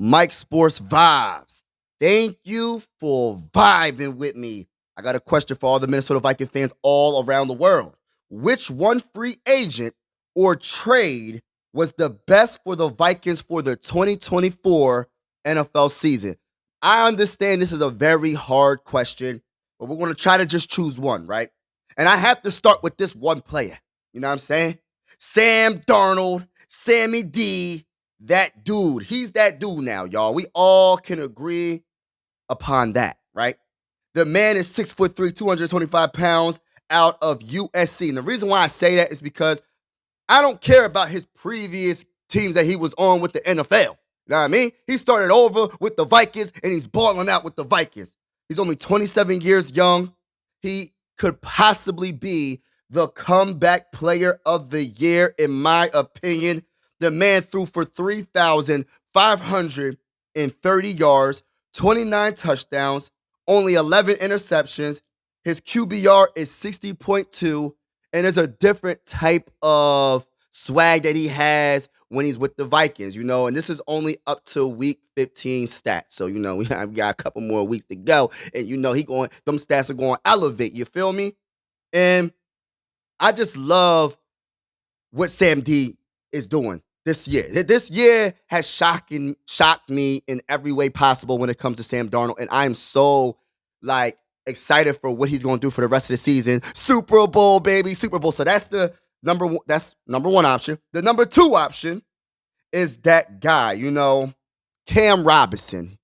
Mike Sports Vibes. Thank you for vibing with me. I got a question for all the Minnesota Viking fans all around the world. Which one free agent or trade was the best for the Vikings for the 2024 NFL season? I understand this is a very hard question, but we're going to try to just choose one, right? And I have to start with this one player. You know what I'm saying? Sam Darnold, Sammy D, that dude. He's that dude now, y'all. We all can agree upon that, right? The man is 6'3", 225 pounds out of USC. And the reason why I say that is because I don't care about his previous teams that he was on with the NFL. You know what I mean? He started over with the Vikings, and he's balling out with the Vikings. He's only 27 years young. He could possibly be the comeback player of the year, in my opinion. The man threw for 3,530 yards, 29 touchdowns, only 11 interceptions. His QBR is 60.2, and there's a different type of swag that he has when he's with the Vikings, you know, and this is only up to week 15 stats. So, you know, we got a couple more weeks to go, and, you know, them stats are going to elevate, you feel me? And I just love what Sam D is doing this year. This year has shocked me in every way possible when it comes to Sam Darnold, and I am so, excited for what he's going to do for the rest of the season. Super Bowl, baby, Super Bowl. So that's the number one option. The number two option is that guy, you know, Cam Robinson.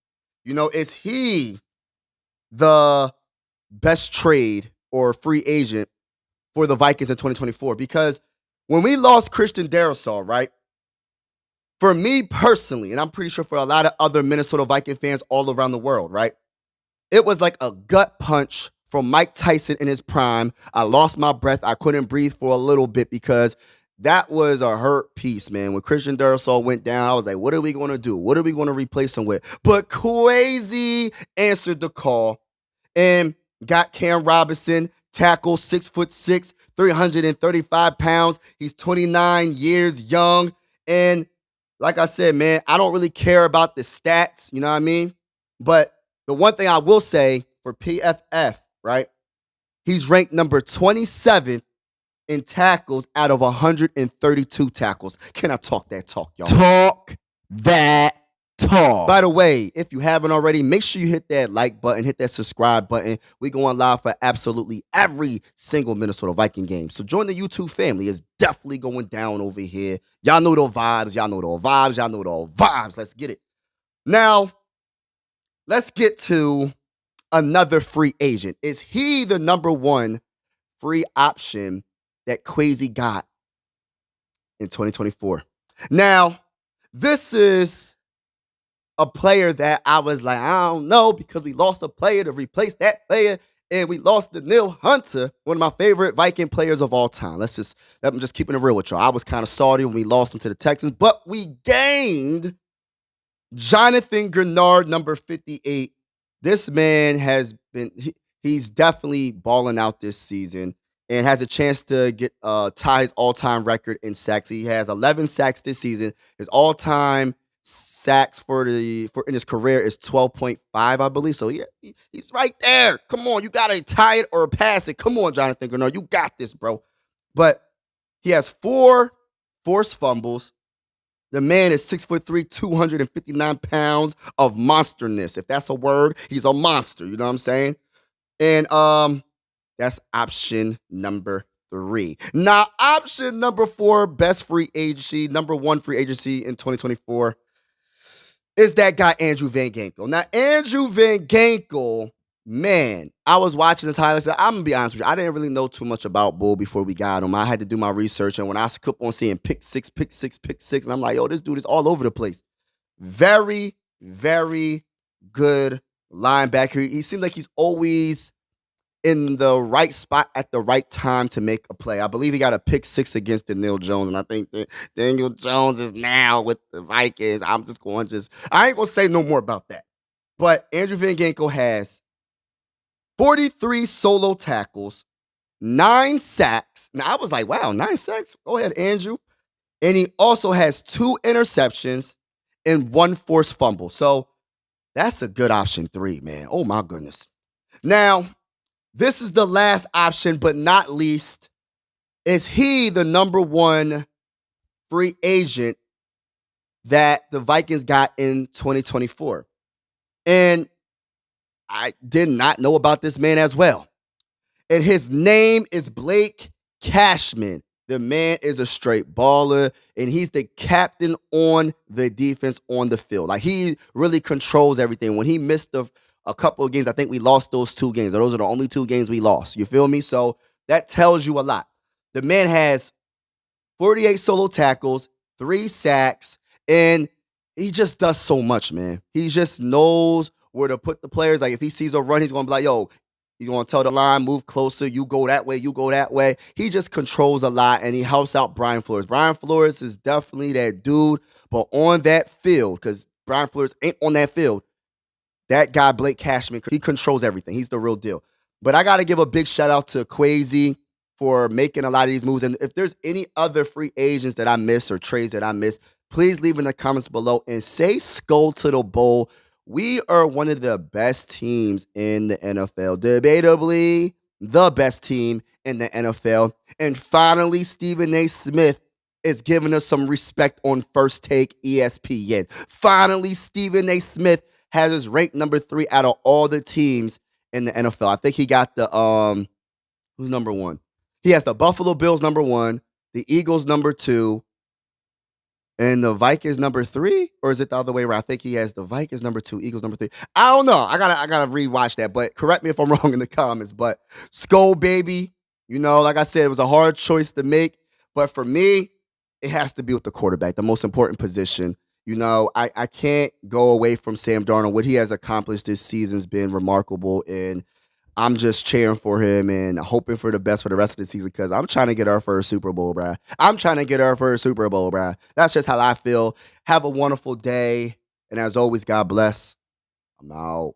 You know, is he the best trade or free agent for the Vikings in 2024? Because when we lost Christian Darrisaw, right, for me personally, and I'm pretty sure for a lot of other Minnesota Viking fans all around the world, right, it was like a gut punch from Mike Tyson in his prime. I lost my breath. I couldn't breathe for a little bit because that was a hurt piece, man. When Christian Darrisaw went down, I was like, what are we going to do? What are we going to replace him with? But Kwesi answered the call and got Cam Robinson, tackle, 6'6", 335 pounds. He's 29 years young. And like I said, man, I don't really care about the stats, you know what I mean? But the one thing I will say for PFF, right, he's ranked number 27th in tackles out of 132 tackles. Can I talk that talk, y'all? Talk that talk. By the way, if you haven't already, make sure you hit that like button, hit that subscribe button. We going live for absolutely every single Minnesota Viking game. So join the YouTube family. It's definitely going down over here. Y'all know the vibes. Y'all know the vibes. Y'all know the vibes. Let's get it. Now, let's get to another free agent. Is he the number one free option that Kwesi got in 2024? Now, this is a player that I was like, I don't know, because we lost a player to replace that player, and we lost Danielle Hunter, one of my favorite Viking players of all time. I'm just keeping it real with y'all. I was kind of salty when we lost him to the Texans, but we gained Jonathan Grenard, number 58. This man he's definitely balling out this season and has a chance to get tie his all-time record in sacks. He has 11 sacks this season. His all-time sacks in his career is 12.5, I believe. So he's right there. Come on, you gotta tie it or pass it. Come on, Jonathan Grenard, you got this, bro. But he has 4 forced fumbles. The man is 6'3", 259 pounds of monsterness. If that's a word, he's a monster. You know what I'm saying? And that's option number 3. Now, option number 4, best free agency, number 1 free agency in 2024, is that guy Andrew Van Ginkel. Now, Andrew Van Ginkel, man, I was watching this highlights. I'm going to be honest with you. I didn't really know too much about Bull before we got him. I had to do my research, and when I kept on seeing pick six, and I'm like, yo, this dude is all over the place. Very, very good linebacker. He seems like he's always in the right spot at the right time to make a play. I believe he got a pick 6 against Daniel Jones, and I think that Daniel Jones is now with the Vikings. I ain't going to say no more about that. But Andrew Van Ginkel has 43 solo tackles, 9 sacks. Now, I was like, wow, 9 sacks? Go ahead, Andrew. And he also has 2 interceptions and 1 forced fumble. So that's a good option 3, man. Oh my goodness. Now, this is the last option, but not least. Is he the number 1 free agent that the Vikings got in 2024? And I did not know about this man as well. And his name is Blake Cashman. The man is a straight baller, and he's the captain on the defense on the field. Like, he really controls everything. When he missed a couple of games, I think we lost those 2 games. Those are the only 2 games we lost. You feel me? So that tells you a lot. The man has 48 solo tackles, 3 sacks, and he just does so much, man. He just knows where to put the players. Like, if he sees a run, he's going to be like, yo, he's going to tell the line, move closer, you go that way, you go that way. He just controls a lot, and he helps out Brian Flores. Brian Flores is definitely that dude, but on that field, because Brian Flores ain't on that field, that guy, Blake Cashman, he controls everything. He's the real deal. But I got to give a big shout out to Kwesi for making a lot of these moves. And if there's any other free agents that I miss or trades that I miss, please leave in the comments below and say Skol to the bowl. We are one of the best teams in the NFL. Debatably, the best team in the NFL. And finally, Stephen A. Smith is giving us some respect on First Take ESPN. Finally, Stephen A. Smith has us ranked number 3 out of all the teams in the NFL. I think he got the, who's number 1? He has the Buffalo Bills number 1, the Eagles number 2, and the Vikings number 3? Or is it the other way around? I think he has the Vikings number 2, Eagles number 3. I don't know. I gotta rewatch that, but correct me if I'm wrong in the comments. But Skol, baby, you know, like I said, it was a hard choice to make. But for me, it has to be with the quarterback, the most important position. You know, I can't go away from Sam Darnold. What he has accomplished this season's been remarkable, and I'm just cheering for him and hoping for the best for the rest of the season because I'm trying to get our first Super Bowl, bruh. That's just how I feel. Have a wonderful day, and as always, God bless. I'm out.